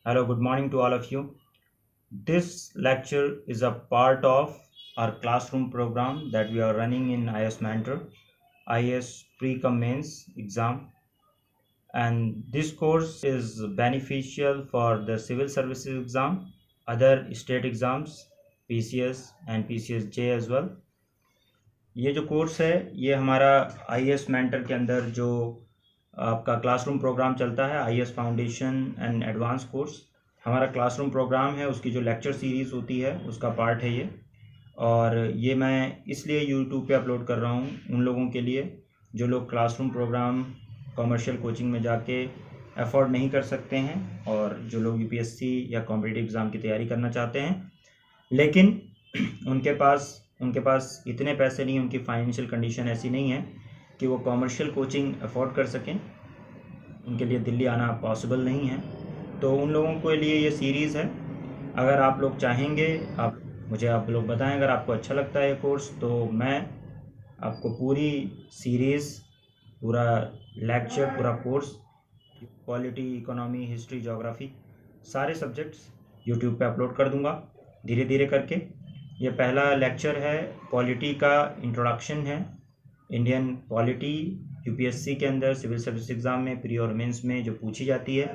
Hello, good morning to all of you. This lecture is a part of our classroom program that we are running in IS Mentor, IS Pre-Com Mains exam. And this course is beneficial for the civil services exam, other state exams, PCS and PCSJ as well. ये जो course है ये हमारा IS mentor के अंदर जो आपका classroom programme चलता है, IS foundation and advance course हमारा क्लासरूम प्रोग्राम है, उसकी जो लेक्चर सीरीज़ होती है उसका पार्ट है ये। और ये मैं इसलिए यूट्यूब पे अपलोड कर रहा हूँ उन लोगों के लिए जो लोग क्लासरूम प्रोग्राम कमर्शियल कोचिंग में जाके अफोर्ड नहीं कर सकते हैं, और जो लोग यूपीएससी या कॉम्पिटिटिव एग्ज़ाम की तैयारी करना चाहते हैं लेकिन उनके पास इतने पैसे नहीं, उनकी फाइनेंशियल कंडीशन ऐसी नहीं है कि वो कॉमर्शियल कोचिंग अफोर्ड कर सकें, उनके लिए दिल्ली आना पॉसिबल नहीं है। तो उन लोगों के लिए ये सीरीज़ है। अगर आप लोग चाहेंगे, आप लोग बताएं अगर आपको अच्छा लगता है ये कोर्स, तो मैं आपको पूरी सीरीज़, पूरा लेक्चर, पूरा course, polity, economy, history, geography, सारे सब्जेक्ट्स यूट्यूब पे अपलोड कर दूंगा धीरे धीरे करके। ये पहला लेक्चर है, पॉलिटी का इंट्रोडक्शन है। इंडियन पॉलिटी यूपीएससी के अंदर सिविल सर्विस एग्ज़ाम में प्री और मेंस में जो पूछी जाती है,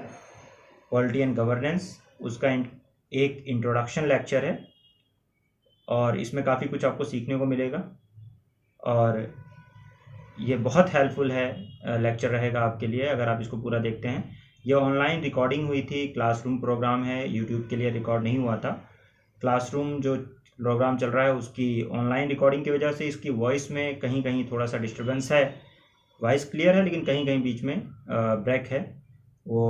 पॉलिटी एंड गवर्नेंस, उसका एक इंट्रोडक्शन लेक्चर है और इसमें काफ़ी कुछ आपको सीखने को मिलेगा और ये बहुत हेल्पफुल है लेक्चर रहेगा आपके लिए अगर आप इसको पूरा देखते हैं। ये ऑनलाइन रिकॉर्डिंग हुई थी, क्लासरूम प्रोग्राम है, यूट्यूब के लिए रिकॉर्ड नहीं हुआ था। क्लासरूम जो प्रोग्राम चल रहा है उसकी ऑनलाइन रिकॉर्डिंग की वजह से इसकी वॉइस में कहीं कहीं थोड़ा सा डिस्टर्बेंस है। वॉइस क्लियर है लेकिन कहीं कहीं बीच में ब्रेक है। वो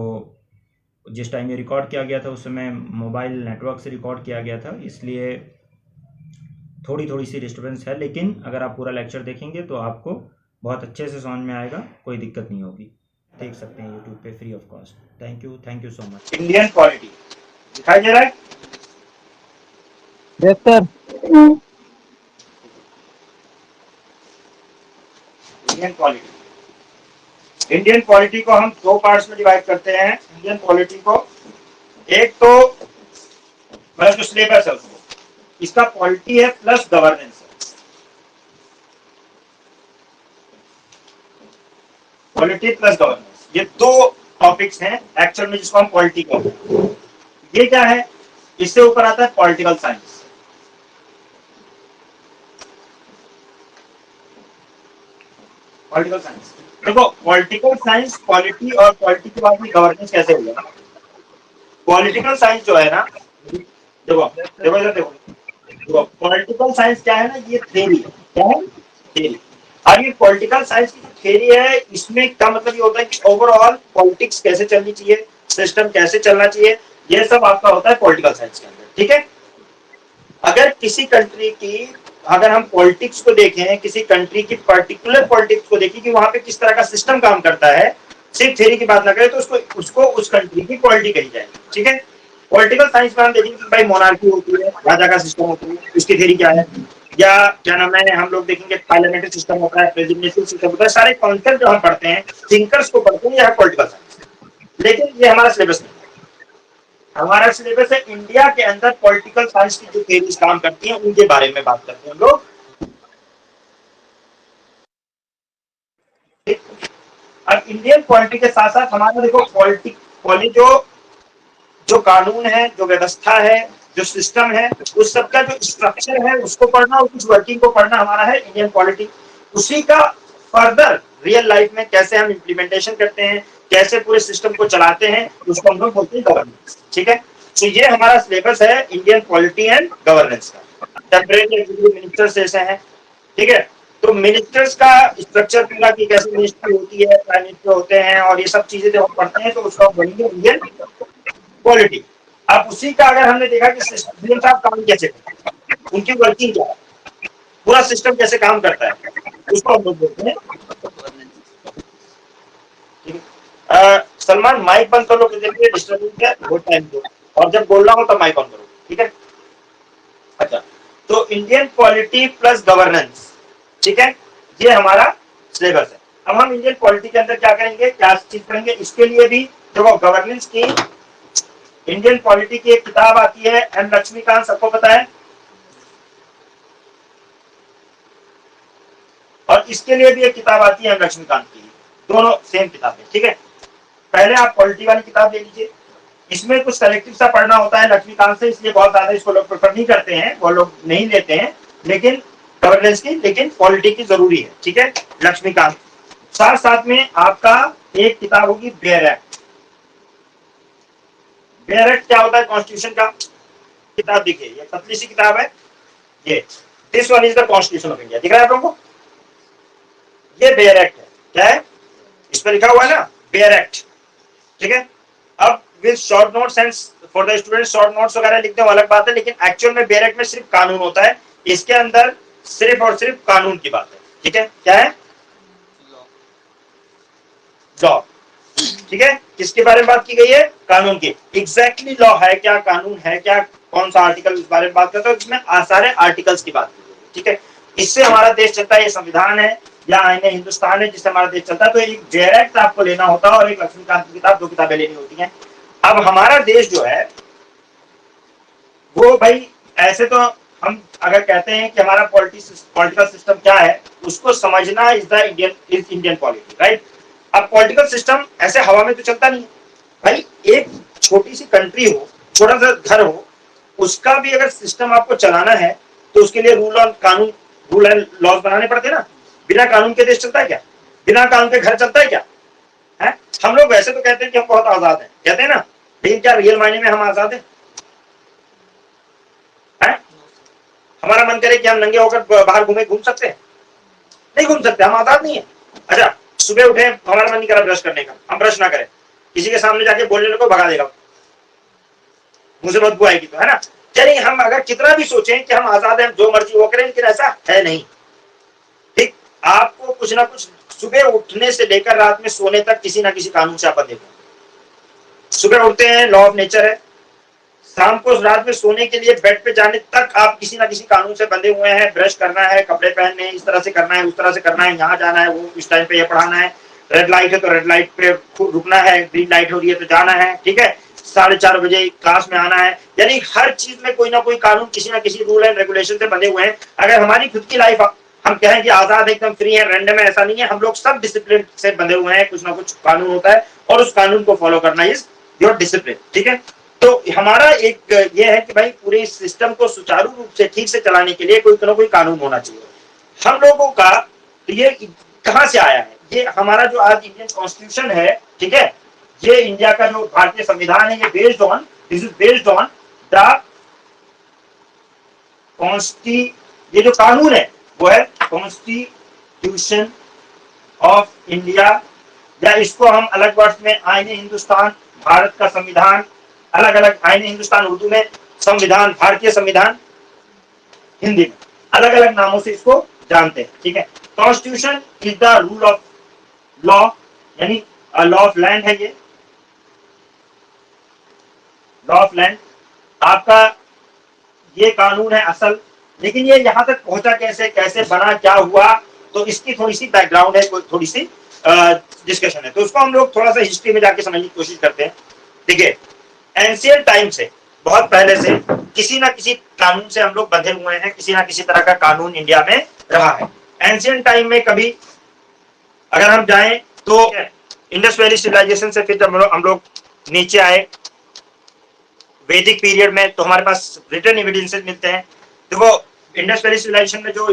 जिस टाइम ये रिकॉर्ड किया गया था उस समय मोबाइल नेटवर्क से रिकॉर्ड किया गया था, इसलिए थोड़ी सी डिस्टर्बेंस है। लेकिन अगर आप पूरा लेक्चर देखेंगे तो आपको बहुत अच्छे से समझ में आएगा, कोई दिक्कत नहीं होगी। देख सकते हैं यूट्यूब पे free of cost. Thank you so much. Indian polity दिखाई दे रहा है? Yes sir. इंडियन पॉलिटी को हम दो पार्ट्स में डिवाइड करते हैं। इंडियन पॉलिटी को एक तो मतलब जो सिलेबस है उसको, इसका पॉलिटी है प्लस गवर्नेंस है। पॉलिटी प्लस गवर्नेंस, ये दो टॉपिक्स हैं एक्चुअल में जिसको हम पॉलिटी कहते हैं। ये क्या है? इससे ऊपर आता है पॉलिटिकल साइंस। पॉलिटिकल साइंस देखो, पॉलिटिकल साइंस पॉलिटी और पॉलिटी के बाद में गवर्नेंस कैसे होगा। पॉलिटिकल साइंस जो है ना, देखो देखो इधर देखो, पॉलिटिकल साइंस क्या है ना, ये थ्योरी है। क्या है? थ्योरी। और ये पॉलिटिकल साइंस की थ्योरी है, इसमें क्या मतलब ये होता है कि ओवरऑल पॉलिटिक्स कैसे चलनी चाहिए, सिस्टम कैसे चलना चाहिए, ये सब आपका होता है पॉलिटिकल साइंस के अंदर। ठीक है? अगर किसी कंट्री की, अगर हम पॉलिटिक्स को देखें, किसी कंट्री की पर्टिकुलर पॉलिटिक्स को देखें कि वहां पे किस तरह का सिस्टम काम करता है, सिर्फ थ्योरी की बात ना करें तो उसको उस कंट्री की पॉलिटी कही जाएगी। ठीक है? पॉलिटिकल साइंस में हम देखेंगे कि भाई मोनार्की होती है, राजा का सिस्टम होता है, उसकी थ्योरी क्या है, या क्या नाम है, हम लोग देखेंगे पार्लियामेंट्री सिस्टम होता है, प्रेसिडेंशियल सिस्टम होता है। सारे कॉन्सेप्ट जो हम पढ़ते हैं, थिंकर्स को पढ़ते हैं, यह है पॉलिटिकल साइंस। लेकिन ये हमारा सिलेबस नहीं है। हमारा सिलेबस है इंडिया के अंदर पॉलिटिकल साइंस की जो थ्योरीज काम करती हैं उनके बारे में बात करते हैं हम लोग। अब इंडियन पॉलिटी के साथ साथ हमारा देखो जो कानून है, जो व्यवस्था है, जो सिस्टम है, उस सबका जो स्ट्रक्चर है उसको पढ़ना और कुछ वर्किंग को पढ़ना हमारा है इंडियन पॉलिटी। उसी का फर्दर रियल लाइफ में कैसे हम इम्प्लीमेंटेशन करते हैं, कैसे पूरे सिस्टम को चलाते हैं, उसको हम लोग बोलते हैं गवर्नेंस। ठीक है? तो ये हमारा सिलेबस है इंडियन पॉलिटी एंड गवर्नेंस का। टेम्परेरी एग्जीक्यूटिव मिनिस्टर्स जैसे हैं। ठीक है? तो मिनिस्टर्स का स्ट्रक्चर पूरा की कैसे मिनिस्ट्री होती है, प्राइम मिनिस्टर होते हैं, और ये सब चीजें जब हम पढ़ते हैं तो उसको हम बोलेंगे इंडियन पॉलिटी। अब उसी का अगर हमने देखा कि सिस्टम का काम कैसे करते हैं, उनकी वर्किंग क्या है, पूरा सिस्टम कैसे काम करता है, उसको हम लोग बोलते हैं। ठीक है? सलमान माइक बंद कर लो, किसी के डिस्टर्बिंग है वो टाइम दो, और जब बोलना हो तब माइक ऑन करो। ठीक है? अच्छा, तो इंडियन पॉलिटी प्लस गवर्नेंस, ठीक है, ये हमारा सिलेबस है। अब हम इंडियन पॉलिटी के अंदर क्या करेंगे, क्या चीज करेंगे, इसके लिए भी देखो गवर्नेंस की इंडियन पॉलिटी की एक किताब आती है एम लक्ष्मीकांत, सबको पता है, और इसके लिए भी एक किताब आती है एम लक्ष्मीकांत की, दोनों सेम किताबें, ठीक है। पहले आप पॉलिटी वाली किताब ले लीजिए, इसमें कुछ सेलेक्टिव सा पढ़ना होता है लक्ष्मीकांत से, इसलिए बहुत ज्यादा इसको लोग प्रेफर नहीं करते हैं, वो लोग नहीं लेते हैं, लेकिन गवर्नेंस की, लेकिन पॉलिटी की जरूरी है, ठीक है, लक्ष्मीकांत। साथ साथ में आपका एक किताब होगी बेयर एक्ट। बेयर एक्ट क्या होता है? कॉन्स्टिट्यूशन का किताब, देखिए ये पतली सी किताब है, ये this one is the constitution of India, दिख रहा है आप लोगों को? ये बेयर एक्ट है, क्या है इस पर लिखा हुआ है ना, बेयर एक्ट, ठीक है। अब with short notes and for the student short notes वगैरह लिखते हो अलग बात है, लेकिन एक्चुअल में बेयर एक्ट में सिर्फ कानून होता है, इसके अंदर सिर्फ और सिर्फ कानून की बात है, ठीक है। क्या है? लॉ, ठीक है। किसके बारे में बात की गई है? कानून की। एग्जैक्टली लॉ है क्या, कानून है क्या, कौन सा आर्टिकल इस बारे में बात करता है, इसमें सारे आर्टिकल्स की बात की गई है, ठीक है। इससे हमारा देश चलता है, ये संविधान है या आईने हिंदुस्तान है जिससे हमारा देश चलता है। तो एक बेयर एक्ट आपको लेना होता है और एक लक्ष्मीकांत की किताब, दो किताबें लेनी होती हैं। अब हमारा देश जो है वो भाई, ऐसे तो हम अगर कहते हैं कि हमारा पॉलिटिकल सिस्टम क्या है, उसको समझना इज इंडियन पॉलिटी, राइट। अब पॉलिटिकल सिस्टम ऐसे हवा में तो चलता नहीं भाई, एक छोटी सी कंट्री हो, छोटा सा घर हो, उसका भी अगर सिस्टम आपको चलाना है तो उसके लिए रूल एंड लॉज बनाने पड़ते हैं ना। बिना कानून के देश चलता है क्या? बिना कानून के घर चलता है क्या? है? हम लोग वैसे तो कहते हैं कि हम बहुत आजाद हैं, कहते हैं ना, लेकिन क्या रियल मायने में हम आजाद हैं? हमारा मन करे कि हम नंगे होकर बाहर घूम सकते हैं? नहीं घूम सकते, हम आजाद नहीं है। अच्छा, सुबह उठे, हमारा मन नहीं करा ब्रश करने का, हम ब्रश ना करें, किसी के सामने जाके बोलने लगो, भगा देगा, मुझे बदबू आएगी, तो है ना। चलिए, हम अगर कितना भी सोचें कि हम आजाद हैं, जो मर्जी वो करें, लेकिन ऐसा है नहीं, ठीक। आपको कुछ ना कुछ सुबह उठने से लेकर रात में सोने तक किसी ना किसी कानून से आप बंधे हुए। सुबह उठते हैं, लॉ ऑफ नेचर है, शाम को रात में सोने के लिए बेड पे जाने तक आप किसी ना किसी कानून से बंधे हुए हैं। ब्रश करना है, कपड़े पहनने हैं, इस तरह से करना है, उस तरह से करना है, यहाँ जाना है, वो इस टाइम पे ये पढ़ाना है, रेड लाइट है तो रेड लाइट पे रुकना है, ग्रीन लाइट हो रही है तो जाना है, ठीक है, 4:30 बजे क्लास में आना है। यानी हर चीज में कोई ना कोई कानून, किसी ना किसी रूल एंड रेगुलेशन से बंधे हुए हैं। अगर हमारी खुद की लाइफ हम कहें कि आजाद एकदम फ्री है, रैंडम है, ऐसा नहीं है, हम लोग सब डिसिप्लिन से बंधे हुए हैं, कुछ ना कुछ कानून होता है और उस कानून को फॉलो करना इज योर डिसिप्लिन, ठीक है। तो हमारा एक ये है कि भाई पूरे सिस्टम को सुचारू रूप से ठीक से चलाने के लिए कोई ना कोई कानून होना चाहिए। हम लोगों का ये कहां से आया है? ये हमारा जो आज इंडियन कॉन्स्टिट्यूशन है, ठीक है, ये इंडिया का जो भारतीय संविधान है, ये this is based on the ये जो कानून है वो है कॉन्स्टिट्यूशन ऑफ इंडिया, या इसको हम अलग वर्ड में आईने हिंदुस्तान, भारत का संविधान, अलग अलग आईने हिंदुस्तान उर्दू में, संविधान, भारतीय संविधान हिंदी में, अलग अलग नामों से इसको जानते हैं, ठीक है। Constitution is the rule of law, यानी लॉ ऑफ लैंड है, ये लॉ ऑफ लैंड आपका, ये कानून है असल। लेकिन ये यहां तक पहुंचा कैसे, कैसे बना, क्या हुआ, तो इसकी थोड़ी सी बैकग्राउंड है, थोड़ी सी डिस्कशन है, तो उसको हम लोग थोड़ा सा हिस्ट्री में जाके समझने की कोशिश करते हैं। देखिए, एंशिएंट टाइम से, बहुत पहले से किसी ना किसी कानून से हम लोग बंधे हुए हैं, किसी ना किसी तरह का कानून इंडिया में रहा है। एंशिएंट टाइम में कभी अगर हम जाएं तो इंडस वैली सिविलाइजेशन से फिर जब हम लोग नीचे आए वैदिक पीरियड में, तो हमारे पास रिटन एविडेंसेस मिलते हैं। देखो, इंडस वैली सिविलाइजेशन में जो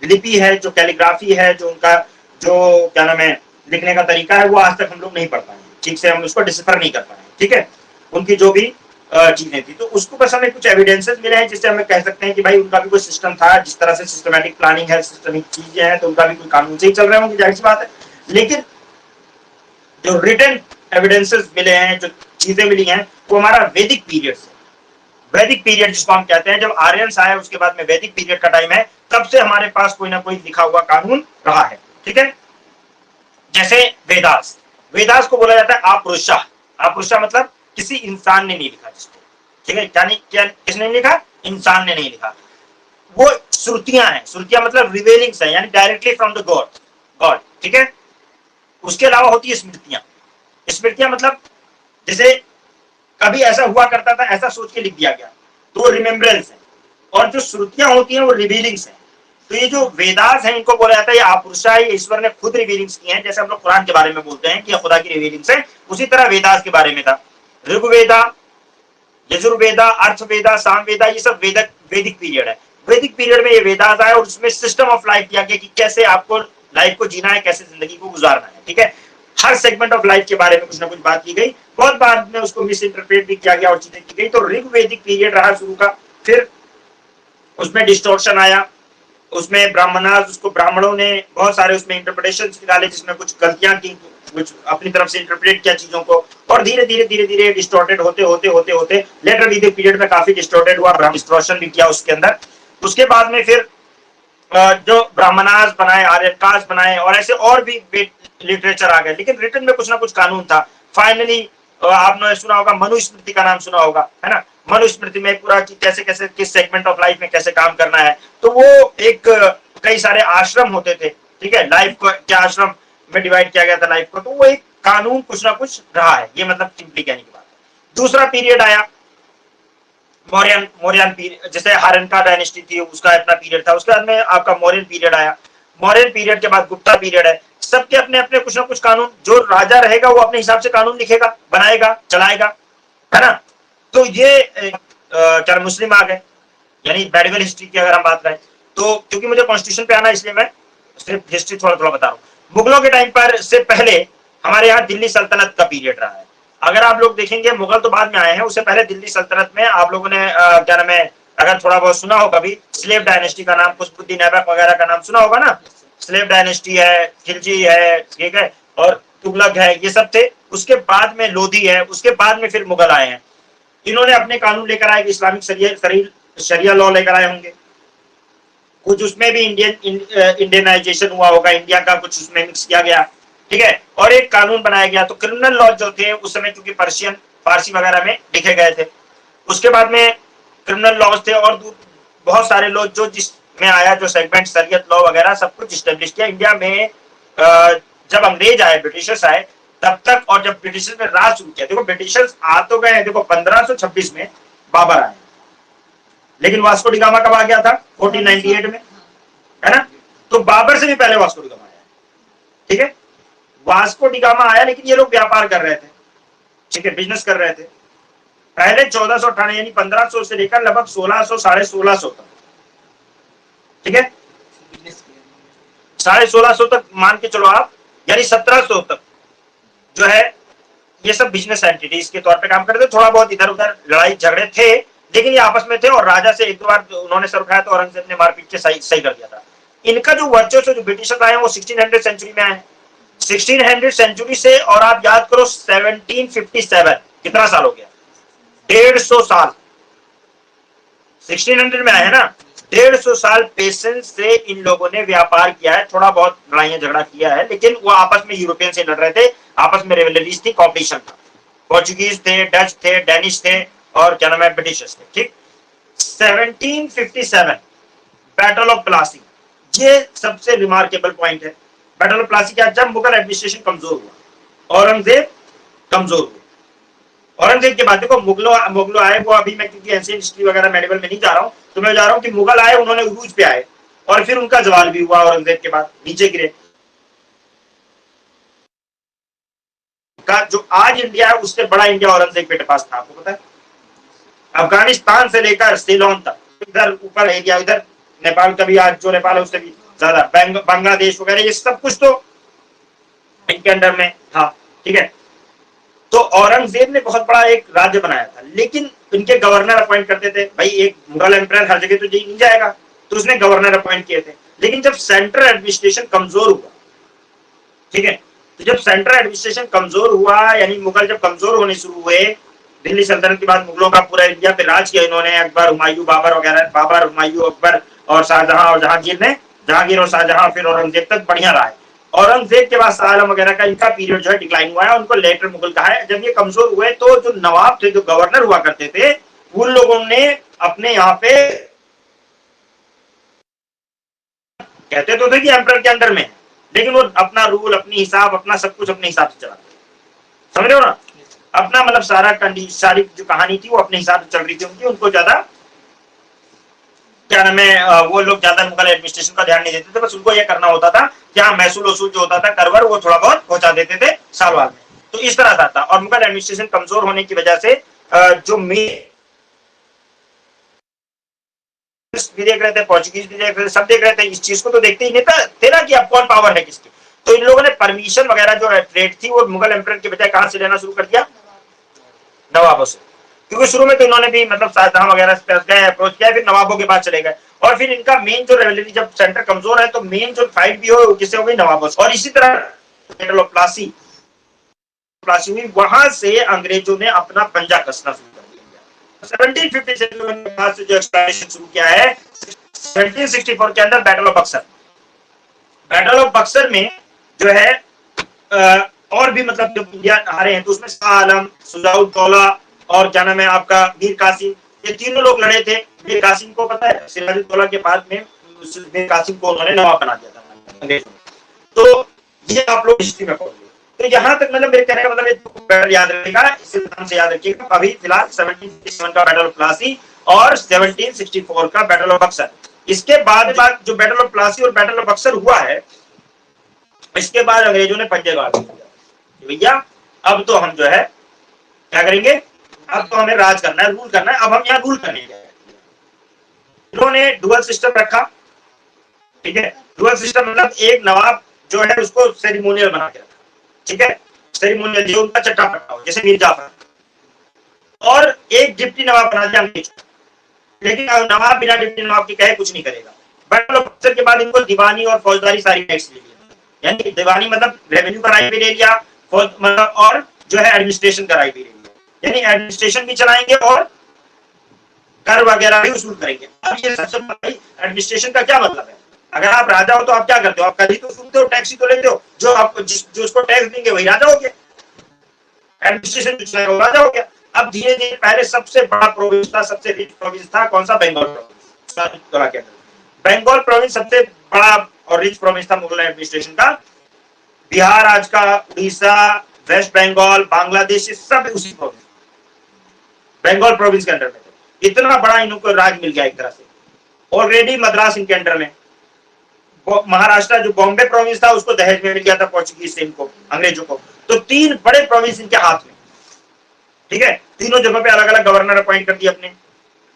लिपि है, जो कैलीग्राफी है, जो उनका जो क्या नाम है लिखने का तरीका है, वो आज तक हम लोग नहीं पढ़ पाए ठीक से, हम उसको डिसिफर नहीं कर पाए, ठीक है। उनकी जो भी चीजें थी, तो उसको बस हमें कुछ एविडेंसेस मिले हैं जिससे हमें कह सकते हैं कि भाई उनका भी कोई सिस्टम था, जिस तरह से सिस्टमैटिक प्लानिंग है, सिस्टमिक चीजें हैं, तो उनका भी कोई कानून से ही चल रहे होंगे, जाहिर सी बात है। लेकिन जो रिटन एविडेंसेस मिले हैं, जो चीजें मिली हैं, वो हमारा वैदिक पीरियड से, वैदिक पीरियड जिसको हम कहते हैं, जब आर्यंस आए उसके बाद में वैदिक पीरियड का टाइम है, तब से हमारे पास कोई ना कोई लिखा हुआ कानून रहा है, ठीक है। जैसे वेदास, वेदास को बोला जाता है आपुरुषा। आपुरुषा मतलब किसी इंसान ने नहीं लिखा जिसको, ठीक है, क्या किसने नहीं लिखा? इंसान ने नहीं लिखा। वो श्रुतियां हैं, श्रुतियां मतलब रिवेलिंग्स है, यानी डायरेक्टली फ्रॉम द गॉड, ठीक है। उसके अलावा होती है स्मृतियां। स्मृतियां मतलब जैसे कभी ऐसा हुआ करता था, ऐसा सोच के लिख दिया गया, तो रिमेम्बरेंस है। और जो श्रुतियां होती हैं वो रिवीलिंग्स है। तो ये जो वेदास है इनको बोला जाता है ये आपुरुषा, ये ईश्वर ने खुद रिवीलिंग्स की हैं। जैसे हम लोग कुरान के बारे में बोलते हैं कि खुदा की रिवीलिंग्स है, उसी तरह वेदास के बारे में था। ऋग्वेदा, यजुर्वेदा, अर्थवेदा, सामवेदा, ये सब वैदिक पीरियड है। वैदिक पीरियड में ये वेदास आया और उसमें सिस्टम ऑफ लाइफ दिया गया कि कैसे आपको लाइफ को जीना है, कैसे जिंदगी को गुजारना है। ठीक है, हर सेगमेंट ऑफ लाइफ के बारे में कुछ ना कुछ बात की गई। बहुत बाद में उसको मिस इंटरप्रेट भी किया गया और चीजें की गई। तो ऋग्वेदिक पीरियड रहा शुरू का, फिर उसमें डिस्टॉर्शन आया, उसमें ब्राह्मणास, उसको ब्राह्मणों ने बहुत सारे उसमें इंटरप्रिटेशन निकाले, जिसमें कुछ गलतियां की, कुछ अपनी तरफ से इंटरप्रेट किया चीजों को, और धीरे धीरे डिस्टॉर्टेड होते लेटर वैदिक पीरियड में काफी डिस्टॉर्टेड हुआ, ब्राह्मण डिस्टॉर्शन भी किया उसके अंदर। उसके बाद में फिर जो ब्राह्मणास बनाए, आर्यकास बनाए, और ऐसे और भी लिटरेचर आ गए, लेकिन रिटन में कुछ ना कुछ कानून था। फाइनली आपने सुना होगा, मनुस्मृति का नाम सुना होगा, है ना। मनुस्मृति में पूरा कि कैसे कैसे किस सेगमेंट ऑफ लाइफ में कैसे काम करना है। तो वो एक कई सारे आश्रम होते थे, ठीक है, लाइफ को क्या आश्रम में डिवाइड किया गया था लाइफ को। तो वो एक कानून कुछ ना कुछ रहा है, ये मतलब सिंपली कहने की बात है। दूसरा पीरियड आया मौर्यन पीरियड, जैसे हारनका डायनेस्टी थी, उसका अपना पीरियड था। उसके बाद में आपका मौर्यन पीरियड आया। मौर्यन पीरियड के बाद गुप्ता पीरियड है। सबके अपने अपने कुछ ना कुछ कानून, जो राजा रहेगा वो अपने हिसाब से कानून लिखेगा, बनाएगा, चलाएगा, है ना। तो ये क्या मुस्लिम आ गए, यानी मेडिवल हिस्ट्री की अगर हम बात करें तो, क्योंकि मुझे कॉन्स्टिट्यूशन पे आना इसलिए मैं सिर्फ हिस्ट्री थोड़ा थोड़ा बता रहा हूँ। मुगलों के टाइम पर से पहले हमारे यहाँ दिल्ली सल्तनत का पीरियड रहा है। अगर आप लोग देखेंगे, मुगल तो बाद में आए हैं, उससे पहले दिल्ली सल्तनत में आप लोगों ने क्या नाम है, अगर थोड़ा बहुत सुना हो कभी, स्लेव डायनेस्टी का नाम, कुतुबुद्दीन ऐबक वगैरह का नाम सुना होगा ना। स्लेव डायनेस्टी है, खिलजी है, ठीक है, और तुगलक है, ये सब थे। उसके बाद में लोधी है, उसके बाद में फिर मुगल आए हैं। इन्होंने अपने कानून लेकर आए, इस्लामिक शरिया लॉ लेकर आए होंगे। कुछ उसमें भी इंडियनाइजेशन हुआ होगा, इंडिया का कुछ उसमें मिक्स किया गया, ठीक है, और एक कानून बनाया गया। तो क्रिमिनल लॉ जो थे उस समय, क्योंकि पर्शियन फारसी वगैरह में लिखे गए थे, उसके बाद में क्रिमिनल लॉज थे, और बहुत सारे लॉ जो जिसमें आया, जो सेगमेंट शरीयत लॉ वगैरह सब कुछ स्टेब्लिश किया इंडिया में। जब अंग्रेज आए, ब्रिटिशर्स आए, तब तक, और जब ब्रिटिशर्स ने राज शुरू किया, देखो ब्रिटिशर्स आ तो गए, देखो 1526 में बाबर आए, लेकिन वास्को डी गामा कब आ गया था? 1498 में, है ना। तो बाबर से भी पहले वास्को डी गामा आया, ठीक है। वास्को डी गामा आया, लेकिन ये लोग व्यापार कर रहे थे, ठीक है, बिजनेस कर रहे थे। पहले 1498 यानी 1500 से लेकर लगभग 1600 1650 तक, ठीक है, 1650 तक मान के चलो आप, यानी 1700 तक जो है ये सब बिजनेस एंटिटीज के तौर पे काम करते थे। थोड़ा बहुत इधर उधर लड़ाई झगड़े थे, लेकिन ये आपस में थे, और राजा से एक दो बार उन्होंने सर उठाया तो औरंगजेब ने मारपीट के सही कर दिया था। इनका जो वर्चस्व, जो ब्रिटिशर्स आए वो 1600 सेंचुरी में आए, 1600 सेंचुरी से, और आप याद करो 1757 कितना साल हो गया? 150 साल। 1600 में आए है ना, 150 साल पेशेंस से इन लोगों ने व्यापार किया है। थोड़ा बहुत लड़ाइयां झगड़ा किया है, लेकिन वो आपस में यूरोपियन से लड़ रहे थे, आपस में रिवलरीज थी, कॉम्पिटिशन था। पोर्चुगीज थे, डच थे, डेनिश थे, और क्या नाम है, ब्रिटिशर्स थे, ठीक। 1757 बैटल ऑफ प्लासी, ये सबसे रिमार्केबल पॉइंट है। बैटल ऑफ प्लासी क्या? जब मुगल एडमिनिस्ट्रेशन कमजोर हुआ, औरंगजेब कमजोर हुआ। औरंगजेब के बाद देखो मुगलों आए, वो अभी मैं क्योंकि एंशिएंट हिस्ट्री वगैरह मेडिवल में नहीं जा रहा हूं, तो मैं जा रहा हूं कि मुगल आए, उन्होंने उरूज पे आए, और फिर उनका जवाल भी हुआ, औरंगजेब के बाद नीचे गिरे। का जो आज इंडिया है उससे बड़ा इंडिया औरंगजेब के पास था, आपको पता है। अफगानिस्तान से लेकर सीलोन तक, इधर ऊपर एरिया, इधर नेपाल का भी, आज जो नेपाल है उससे भी ज्यादा, बांग्लादेश वगैरह, ये सब कुछ तो इनके अंडर में था, ठीक है। तो औरंगजेब ने बहुत बड़ा एक राज्य बनाया था, लेकिन इनके गवर्नर अपॉइंट करते थे। भाई एक मुगल एम्पायर हर जगह तो नहीं जाएगा, तो उसने गवर्नर अपॉइंट किए थे। लेकिन जब सेंट्रल एडमिनिस्ट्रेशन कमजोर हुआ, ठीक है, तो जब सेंट्रल एडमिनिस्ट्रेशन कमजोर हुआ, यानी मुगल जब कमजोर होने शुरू हुए, दिल्ली सल्तनत के बाद मुगलों का पूरा इंडिया पे राज किया इन्होंने, अकबर, हुमायूं, बाबर वगैरह, बाबर, हुमायूं, अकबर और शाहजहां, और जहांगीर और शाहजहां, फिर औरंगजेब तक बढ़िया रहा है। औरंगजेब के बाद शाह आलम वगैरह का इनका पीरियड जो है डिक्लाइन हुआ है, उनको लेटर मुगल कहा है। जब ये कमजोर हुए तो जो नवाब थे, जो गवर्नर हुआ करते थे, उन लोगों ने अपने यहाँ पे, कहते तो थे कि एम्परर के अंडर में, लेकिन वो अपना रूल, अपनी हिसाब, अपना सब कुछ अपने हिसाब से चलाते, समझ रहे हो ना। अपना मतलब सारी जो कहानी थी वो अपने हिसाब से चल रही थी उनकी, उनको ज्यादा क्या नाम है, वो लोग ज्यादा मुगल एडमिनिस्ट्रेशन का ध्यान नहीं देते थे, बस उनको ये करना होता था कि हाँ महसूल वसूल जो होता था करवर वो थोड़ा बहुत पहुंचा देते थे साल वाल में। तो इस तरह का था। और मुगल एडमिनिस्ट्रेशन कमजोर होने की वजह से जो भी देख रहे थे, पोर्चुगीज भी देख रहे थे, सब देख रहे थे, इस चीज को तो देखते ही नहीं थे ना कि अब कौन पावर है किसकी। तो इन लोगों ने परमिशन वगैरह जो ट्रेड थी वो मुगल एम्पर के बजाय कहां से लेना शुरू कर दिया, नवाबों से। क्योंकि शुरू में तो इन्होंने भी मतलब शाहजहां वगैरह गए अप्रोच किया, फिर नवाबों के पास चले गए। और फिर इनका मेन जो रेवलरी, जब सेंटर कमजोर है तो मेन जो फाइट भी हो किससे हो गई, नवाबों से। और इसी तरह बैटल ऑफ प्लासी हुई, वहां से अंग्रेजों ने अपना पंजा कसना शुरू कर दिया। 1757 के बाद से जो एक्सप्लोरेशन शुरू किया है, 1764 के अंदर battle of Buxar. Battle of Buxar में जो है और भी मतलब जो इंडिया आ रहे हैं, तो उसमें शाह आलम, सुजाउद्दौला और क्या नाम है आपका मीर कासिम, ये तीनों लोग लड़े थे। मीर कासिम को पता है, सिराजुद्दौला के बाद में मीर कासिम को उन्होंने नवाब बना दिया था अंग्रेजों ने। तो ये आप लोग हिस्ट्री में पढ़ोगे। तो यहाँ तक मतलब मेरे कहने का मतलब बैटल याद रखेगा, इस नाम से याद रखिएगा। अभी फिलहाल 1757 का बैटल ऑफ प्लासी और 1764 का बैटल ऑफ बक्सर। इसके बाद जो बैटल ऑफ प्लासी और बैटल ऑफ बक्सर हुआ है, इसके बाद अंग्रेजों ने पंजे गाड़ दिए भैया अब तो हम जो है क्या करेंगे, अब तो हमें राज करना है, रूल करना है, अब हम यहाँ रूल करेंगे। इन्होंने डुअल सिस्टम रखा, ठीक है। डुअल सिस्टम मतलब एक नवाब जो है उसको सेरिमोनियल बना के रखा, ठीक है। सेरिमोनियल जो उनका चट्टा पट्टा हो, जैसे मीर जाफर, और एक डिप्टी नवाब बना दिया अंग्रेज। लेकिन नवाब बिना डिप्टी नवाब के कहे कुछ नहीं करेगा। बैटल ऑफ बक्सर के बाद इनको दीवानी और फौजदारी सारी टैक्स ले लिया, यानी दीवानी मतलब रेवेन्यू का राइट भी ले लिया, मतलब और जो है एडमिनिस्ट्रेशन का राइट भी ले लिया, यानी एडमिनिस्ट्रेशन भी चलाएंगे और कर वगैरह भी वसूल करेंगे। अब ये सबसे बड़ी एडमिनिस्ट्रेशन का क्या मतलब है, अगर आप राजा हो तो आप क्या करते हो, आप कर ही तो सुनते हो, टैक्स ही तो लेते हो, जो आप जो उसको टैक्स देंगे वही राजा हो गया, एडमिनिस्ट्रेशन जो चलाएगा वो राजा हो गया। अब धीरे धीरे पहले सबसे बड़ा प्रोविंस था, सबसे रिच प्रोविंस था कौन सा, बंगाल प्रोविंस। बंगाल प्रोविंस सबसे बड़ा और रिच प्रोविंस था मुगल एडमिनिस्ट्रेशन का। बिहार आज का, उड़ीसा, वेस्ट बंगाल, बांग्लादेश, सब उसी प्रोविंस, बंगाल प्रोविंस के अंडर में थे। इतना बड़ा इनको राज मिल गया एक तरह से। ऑलरेडी मद्रास इनके अंडर में, महाराष्ट्र जो बॉम्बे प्रोविंस था उसको दहेज में मिल गया था पोर्चुगीज से इनको, अंग्रेजों को। तो तीन बड़े प्रोविंस इनके हाथ में, ठीक है। तीनों जगह पे अलग अलग गवर्नर अपॉइंट कर दिए अपने,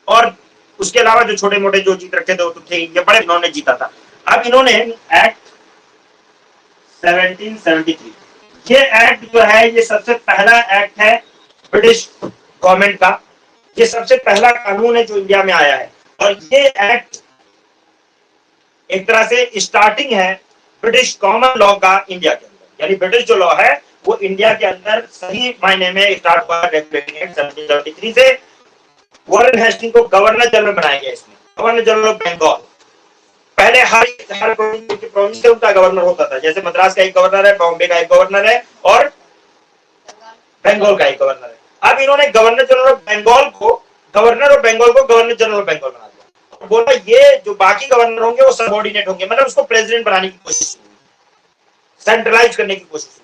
और उसके अलावा जो छोटे मोटे जो जीत रखे थे वो तो थे, ये बड़े इन्होंने जीता था। अब इन्होंने एक्ट 1773, ये एक्ट जो है ये सबसे पहला एक्ट है ब्रिटिश गवर्नमेंट का, ये सबसे पहला कानून है जो इंडिया में आया है। और ये एक्ट एक तरह से स्टार्टिंग है ब्रिटिश कॉमन लॉ का इंडिया के अंदर, यानी ब्रिटिश जो लॉ है वो इंडिया के अंदर सही मायने में स्टार्ट हुआ रेगुलेटिंग एक्ट 1773 से। वॉरेन हेस्टिंग को गवर्नर जनरल बनाया गया इसमें, गवर्नर जनरल ऑफ बंगाल। पहले हर प्रोविंस से उनका गवर्नर होता था, जैसे मद्रास का एक गवर्नर है, बॉम्बे का एक गवर्नर है, और बंगाल का एक गवर्नर है। अब इन्होंने गवर्नर जनरल ऑफ बंगाल को, गवर्नर ऑफ बंगाल को गवर्नर जनरल ऑफ बंगाल बना दिया। बोला ये जो बाकी गवर्नर होंगे वो सबऑर्डिनेट होंगे, मतलब उसको प्रेसिडेंट बनाने की कोशिश, सेंट्रलाइज करने की कोशिश,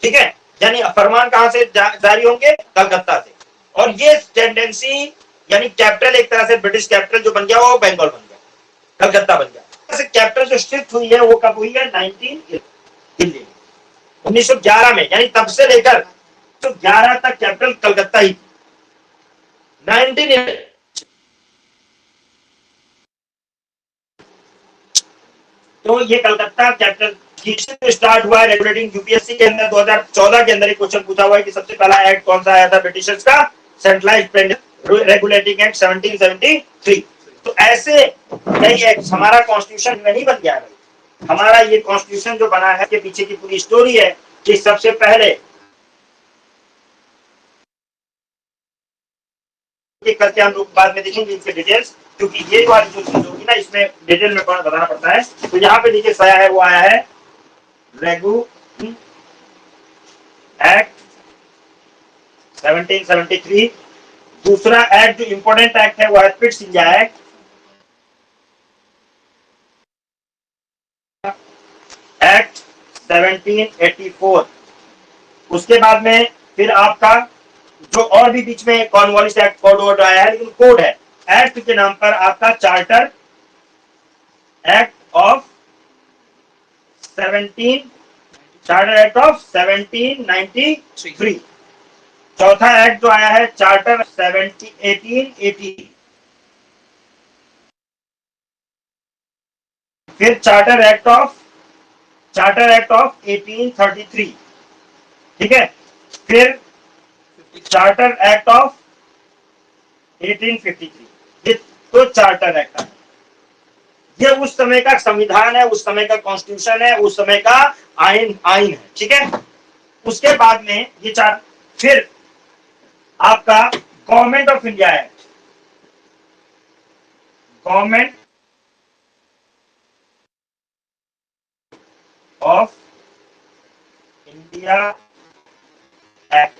ठीक है। यानी फरमान कहां से जारी होंगे, कलकत्ता से। और ये टेंडेंसी, यानी कैपिटल एक तरह से ब्रिटिश कैपिटल जो बन गया वो बंगाल बन गया, कलकत्ता बन गया। कैपिटल जो शिफ्ट हुई है वो कब हुई है, 1911 में, यानी तब से लेकर 1911 तक कैपिटल कलकत्ता ही। 19 तो ये कलकत्ता कैपिटल स्टार्ट हुआ है रेगुलेटिंग। यूपीएससी के अंदर 2014 के अंदर एक क्वेश्चन पूछा हुआ है कि सबसे पहला एक्ट कौन सा आया था ब्रिटिशर्स का, सेंट्रलाइज्ड रेगुलेटिंग एक्ट 1773। तो ऐसे कई एक्ट, हमारा कॉन्स्टिट्यूशन नहीं बन गया है, हमारा ये कॉन्स्टिट्यूशन जो बना है के पीछे की पूरी स्टोरी है कि सबसे पहले करके हम लोग बाद में देखेंगे इसके डिटेल्स, क्योंकि ये वाली जो चीज होगी ना इसमें डिटेल में बताना पड़ता है। तो यहाँ पे नीचे आया है, वो आया है रेगू एक्ट 1773। दूसरा एक्ट जो इंपोर्टेंट एक्ट है वो है पिट्स इंडिया एक्ट, एक्ट 1784। उसके बाद में फिर आपका जो और भी बीच में कॉर्नवालिस एक्ट कोड वर्ड आया है, लेकिन कोड है, एक्ट के नाम पर आपका charter act of 17 charter act of 1793। चौथा एक्ट जो आया है चार्टर 1880। फिर चार्टर एक्ट ऑफ 1833, ठीक है। फिर चार्टर एक्ट ऑफ 1853, ये तो चार्टर एक्ट है। ये उस समय का संविधान है, उस समय का कॉन्स्टिट्यूशन है, उस समय का आइन है, ठीक है। उसके बाद में ये चार, फिर आपका government of India act, government of India act,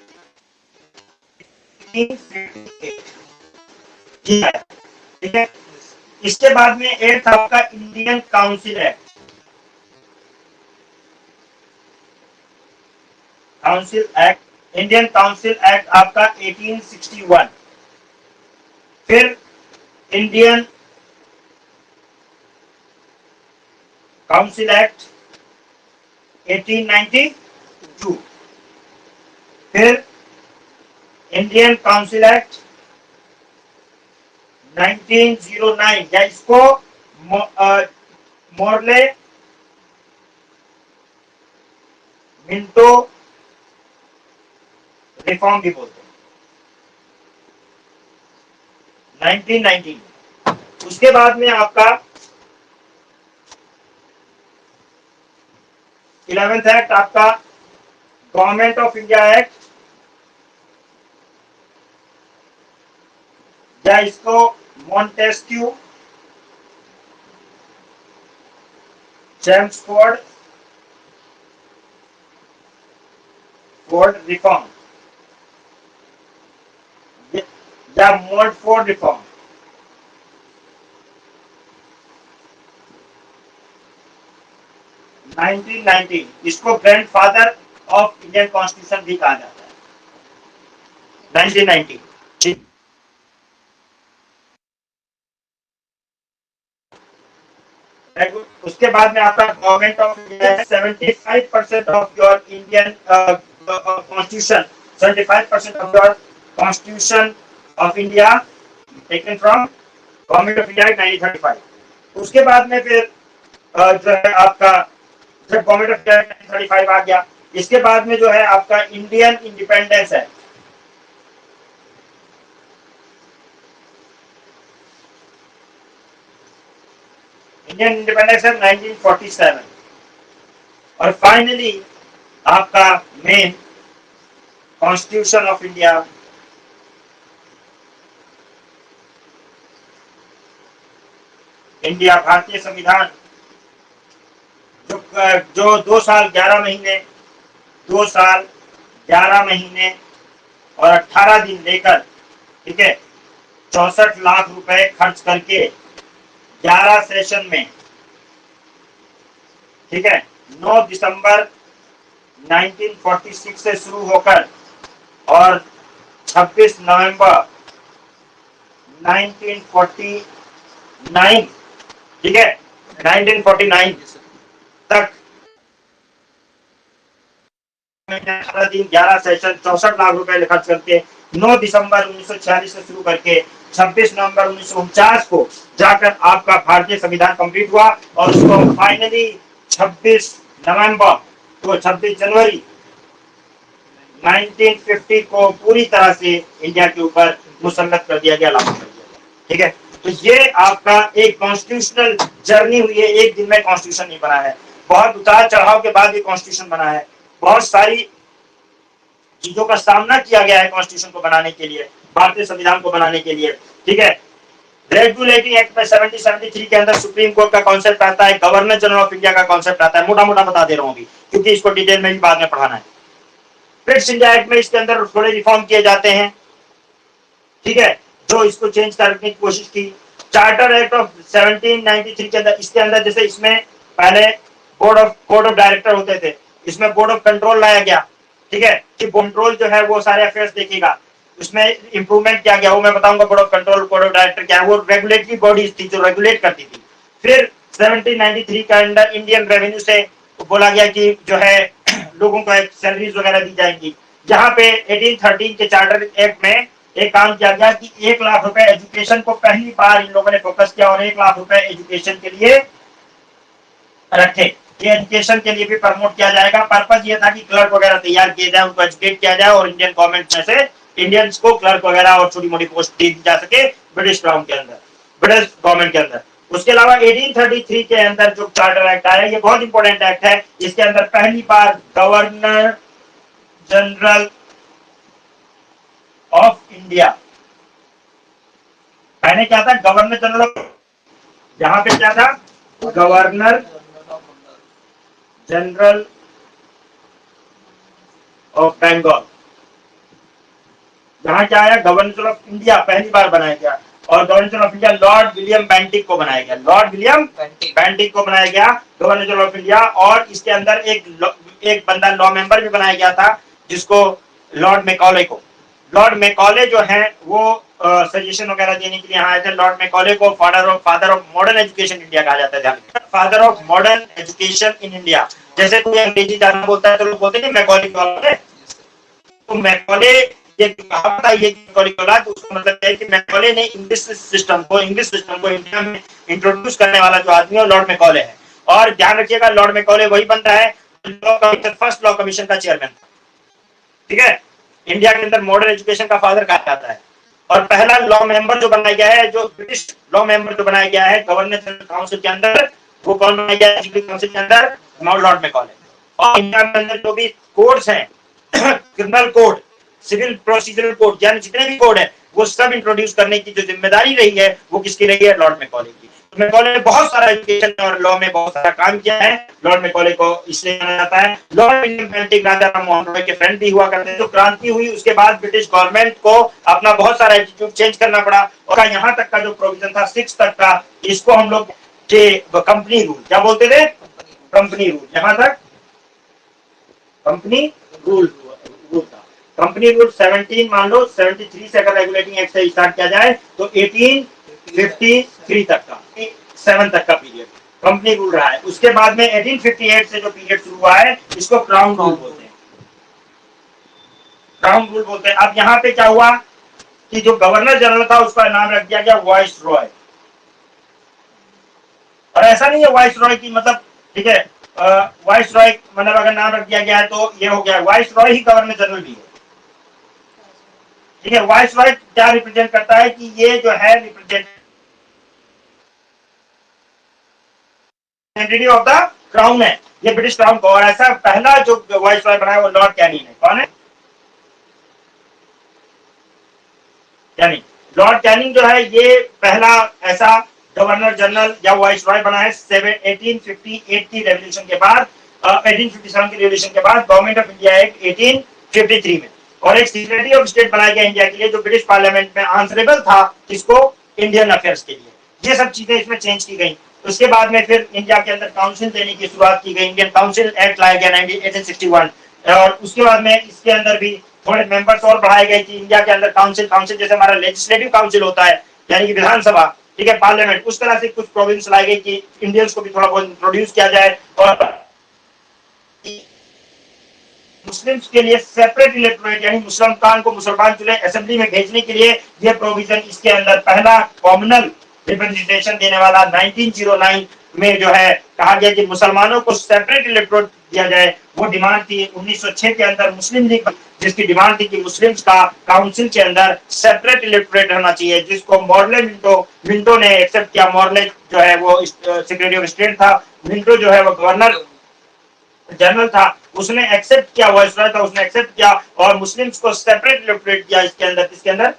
ठीक है। इसके बाद में एट आपका Indian council act, Indian council act आपका 1861। फिर इंडियन काउंसिल एक्ट 1892। फिर इंडियन काउंसिल एक्ट 1909, या इसको मोरले मिंटो रिफॉर्म भी बोलते हैं, 1919। उसके बाद में आपका 11th एक्ट आपका गवर्नमेंट ऑफ इंडिया एक्ट, या इसको मॉन्टेस्क्यू चेम्सफोर्ड रिफॉर्म, या मोल्टफोर्ड रिफॉर्म। इसको ग्रैंडफादर ऑफ इंडियन कॉन्स्टिट्यूशन भी कहा जाता है, 1990। ठीक, उसके बाद में आपका government of India 75% of your Indian constitution, 75% of your constitution of India taken from government of India 1935। उसके बाद में फिर जो है आपका, जब गवर्नमेंट ऑफ इंडिया 1935 आ गया, इसके बाद में जो है आपका इंडियन इंडिपेंडेंस है, इंडियन इंडिपेंडेंस है 1947। और फाइनली आपका main constitution of India, India भारतीय संविधान, जो 2 साल 11 महीने 2 साल 11 महीने और 18 दिन लेकर, ठीक है, 64 लाख रुपए खर्च करके 11 सेशन में, ठीक है, 9 दिसंबर 1946 से शुरू होकर और 26 नवंबर 1949, ठीक है, 1949 तक 18 दिन 11 सेशन 64 लाख रुपए खर्च करके 9 दिसंबर 1946 से शुरू करके 26 नवंबर 1949 को जाकर आपका भारतीय संविधान कंप्लीट हुआ, और उसको फाइनली 26 नवंबर तो 26 जनवरी 1950 को पूरी तरह से इंडिया के ऊपर मुसल्लत कर दिया गया, लागू कर दिया गया, ठीक है। तो ये आपका एक कॉन्स्टिट्यूशनल जर्नी हुई है, एक दिन में कॉन्स्टिट्यूशन नहीं बना है, बहुत उतार चढ़ाव के बाद ये कॉन्स्टिट्यूशन बना है, बहुत सारी चीजों का सामना किया गया है कॉन्स्टिट्यूशन को बनाने के लिए, भारतीय संविधान को बनाने के लिए, ठीक है। रेगुलेटिंग एक्ट में 70-73 के अंदर सुप्रीम कोर्ट का कॉन्सेप्ट आता है, गवर्नर जनरल ऑफ इंडिया का कॉन्सेप्ट आता है, मोटा मोटा बता दे रहा हूं अभी, क्योंकि इसको डिटेल में भी बाद में पढ़ाना है। ब्रिटिश इंडिया एक्ट में इसके अंदर थोड़े रिफॉर्म किए जाते हैं, ठीक है, जो इसको चेंज करने की कोशिश की। चार्टर एक्ट ऑफ 1793 के अंदर, इसके अंदर जैसे इसमें पहले बोर्ड ऑफ डायरेक्टर होते थे, इसमें बोर्ड ऑफ कंट्रोल लाया गया, ठीक है, कि कंट्रोल जो है वो सारे अफेयर्स देखेगा, उसमें इंप्रूवमेंट क्या गया वो मैं बताऊंगा। Board of control, board of director क्या है, वो रेगुलेटरी बॉडीज थी जो रेगुलेट करती थी। फिर 1793 के अंदर इंडियन रेवेन्यू से बोला गया कि जो है लोगों को सैलरीज वगैरह दी जाएंगी, जहां पे 1813 के चार्टर एक्ट में एक काम किया गया कि 1 लाख रुपए एजुकेशन को पहली बार इन लोगों ने फोकस किया और 1 लाख रुपए एजुकेशन के लिए रखे। ये एजुकेशन के लिए भी प्रमोट किया जाएगा। पर्पज ये था कि क्लर्क वगैरह तैयार किए जाए, उनको एजुकेट किया जाए और इंडियन गवर्नमेंट में से इंडियंस को क्लर्क वगैरह और छोटी मोटी पोस्ट दी जा सके ब्रिटिश क्राउन के अंदर, ब्रिटिश गवर्नमेंट के अंदर। उसके अलावा 1833 के अंदर जो चार्टर एक्ट आया, ये बहुत इंपॉर्टेंट एक्ट है। इसके अंदर पहली बार गवर्नर जनरल ऑफ इंडिया, पहले क्या था, गवर्नर जनरल, यहां पे क्या था, गवर्नर जनरल ऑफ बंगाल। यहां क्या आया, गवर्नर जनरल ऑफ इंडिया पहली बार बनाया गया और governor general of India Lord William Bentinck को बनाया गया, लॉर्ड विलियम बेंटिक को बनाया गया गवर्नर जनरल ऑफ इंडिया। और इसके अंदर एक बंदा लॉ मेंबर भी बनाया गया था जिसको लॉर्ड मैकॉले को, लॉर्ड मैकॉले जो है वो सजेशन वगैरह देने के लिए यहाँ आए थे। लॉर्ड मैकॉले को father of modern education India कहा जाता है, father of modern education in India. जैसे कोई अंग्रेजी जानना बोलता है तो लोग बोलते हैं मैकॉले के, तो मैकॉले ये कहा था, ये मैकॉले तो उसका मतलब है कि मैकॉले ने इंग्लिश सिस्टम को इंडिया में इंट्रोड्यूस करने वाला जो आदमी है लॉर्ड मैकॉले है। और ध्यान रखिएगा, लॉर्ड मैकॉले वही बनता है फर्स्ट लॉ कमीशन का चेयरमैन, ठीक है। इंडिया के अंदर मॉडर्न एजुकेशन का फादर कहा जाता है। और पहला लॉ मेंबर जो बनाया गया है, जो ब्रिटिश लॉ मेंबर जो बनाया गया है गवर्नर जनरल काउंसिल के अंदर, वो कौन बनाया गया है एग्जीक्यूटिव काउंसिल के अंदर, लॉर्ड मैकॉले। और इंडिया के अंदर जो भी कोड्स हैं criminal code, civil procedural code, यानी जितने भी कोड है वो सब इंट्रोड्यूस करने की जो जिम्मेदारी रही है वो किसकी रही है, लॉर्ड मैकॉले की। मैकॉले ने बहुत सारा एजुकेशन और लॉ में बहुत सारा काम किया है। लॉर्ड मैकॉले को इसलिए माना जाता है। लॉर्ड विलियम बेंटिक राजा राम मोहन रॉय के फ्रेंड भी हुआ करते थे। जो क्रांति हुई उसके बाद ब्रिटिश गवर्नमेंट को अपना बहुत सारा एटीट्यूड चेंज करना पड़ा और यहाँ तक का जो प्रोविजन था 6 तक का, इसको हम लोग कंपनी रूल क्या बोलते थे, कंपनी रूल, यहाँ तक कंपनी रूल था। कंपनी रूल 17 मान लो 73 से अगर रेगुलेटिंग एक्ट से स्टार्ट किया जाए तो 1853 तक का 7 तक का पीरियड कंपनी रूल रहा है। उसके बाद में 1858 से जो पीरियड शुरू हुआ है इसको क्राउन रूल बोलते हैं, क्राउन रूल बोलते हैं। अब यहाँ पे क्या हुआ कि जो गवर्नर जनरल था उसका नाम रख दिया गया वाइस रॉय। और ऐसा नहीं है वाइस रॉय की मतलब, ठीक है, वाइस रॉय मतलब अगर नाम रख दिया गया है तो ये हो गया, वाइस रॉय ही गवर्नर जनरल भी है, ठीक है। वाइस रॉय क्या रिप्रेजेंट करता है कि ये जो है रिप्रेजेंटेटिव ऑफ द क्राउन है, ये ब्रिटिश क्राउन को। और ऐसा पहला जो वाइस रॉय बना है वो लॉर्ड कैनिंग है। कौन है, कैनिंग। लॉर्ड कैनिंग जो है ये पहला ऐसा गवर्नर जनरल या वाइस रॉय बना है 1858 की रेवोल्यूशन के बाद, 1857 की रेवोल्यूशन के बाद गवर्नमेंट ऑफ इंडिया एक्ट 1853 में। और एक सेक्रेटरी ऑफ स्टेट बनाया गया इंडिया के लिए जो ब्रिटिश पार्लियामेंट में आंसरेबल था किसको, इंडियन अफेयर्स के लिए। ये सब चीजें इसमें चेंज की गई। उसके बाद में फिर इंडिया के अंदर काउंसिल देने की शुरुआत की गई, इंडियन काउंसिल एक्ट लाया गया 1861। और उसके बाद में इसके अंदर भी थोड़े मेंबर्स और बढ़ाए गए कि इंडिया के अंदर काउंसिल जैसे हमारा लेजिस्लेटिव काउंसिल होता है यानी कि विधानसभा, ठीक है, पार्लियामेंट, उस तरह से कुछ प्रोविंस लाई गई कि इंडियंस को भी थोड़ा बहुत इंट्रोड्यूस किया जाए। और मुस्लिम्स के लिए सेपरेट इलेक्टोरेट यानी मुसलमान को मुसलमान चुने असेंबली में भेजने के लिए यह प्रोविजन इसके अंदर पहला कॉमनल रिप्रेजेंटेशन देने वाला 1909 में जो है कहा गया कि मुसलमानों को सेपरेट इलेक्टोरेट दिया जाए। वो डिमांड थी 1906 के अंदर मुस्लिम लीग जिसकी डिमांड थी कि मुस्लिम्स का काउंसिल के अंदर सेपरेट इलेक्टोरेट रहना चाहिए, जिसको मॉर्ले मिंटो ने एक्सेप्ट किया। मॉर्ले जो है वो सेक्रेटरी ऑफ स्टेट था, मिंटो जो है वो गवर्नर जनरल था, उसने एक्सेप्ट किया, वाइसरॉय था उसने एक्सेप्ट किया और मुस्लिम्स को सेपरेट इलेक्टोरेट दिया इसके अंदर, किसके अंदर,